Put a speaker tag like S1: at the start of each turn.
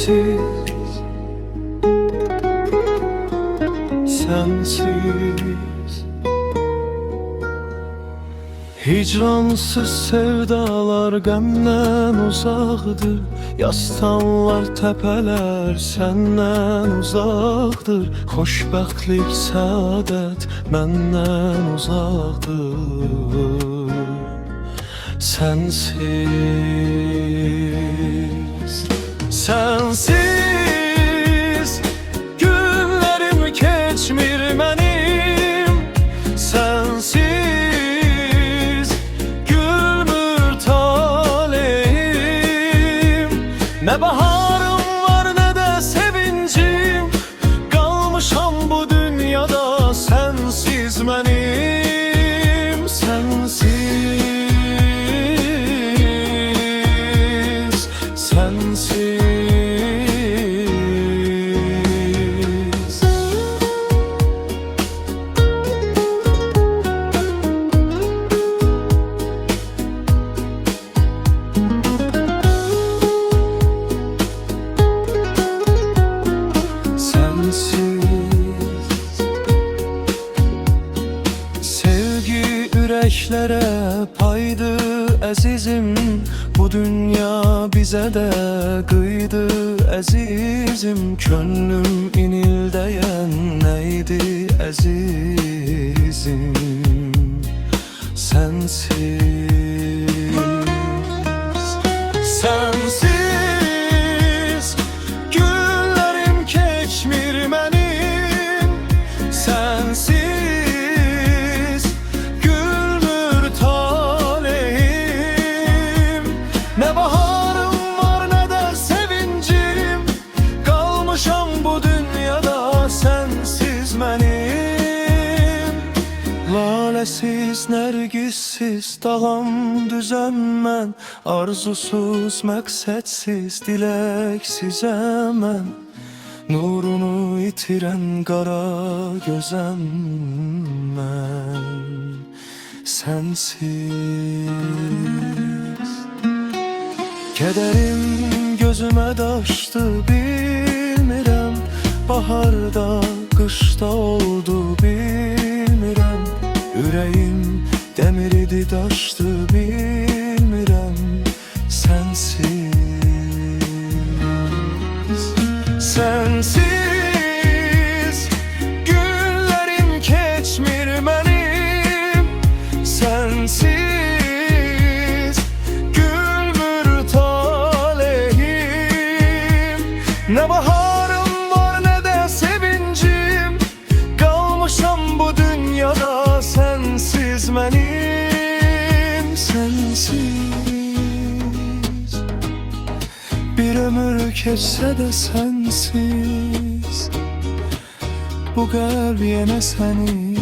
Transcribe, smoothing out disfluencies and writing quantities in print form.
S1: sensiz, sensiz. Hicransız sevdalar qəmdən uzaqdır, yastanlar, təpələr səndən uzaqdır. Xoşbəxtlik, səadət məndən uzaqdır. Sensiz, sensiz günlerim keçmir mənim. Sensiz gülmür taleyim. Ne baharım var ne de sevincim, kalmışam bu dünyada sensiz mənim. Sensiz, sensiz. Sevgi ürəklere paydı əzizim, bu dünya bize de kıydı əzizim. Könlüm inildəyən neydi əzizim, sensiz, sensiz günlerim keçmir mənim. Sensiz gülmür taleyim. Ne baharım var ne de sevincim, kalmışam bu dünyada sensiz mənim. Lalesiz, nergissiz dağam düzəm mən, arzusuz, məqsədsiz, diləksizəm mən. Nurunu itiren qara gözəm mən, sensiz. Kederim gözüme daştı bilmirəm, baharda, qışda oldu bilmirəm. Ürəyim demir idi daştı bilmirəm, sensiz, sensiz günlerim keçmir mənim. Sensiz gülmür taleyim. Ne baharım var ne de sevincim, kalmışam bu dünyada sensiz mənim. Sensiz bir ömür keçse de sensiz, bu kalb yine seni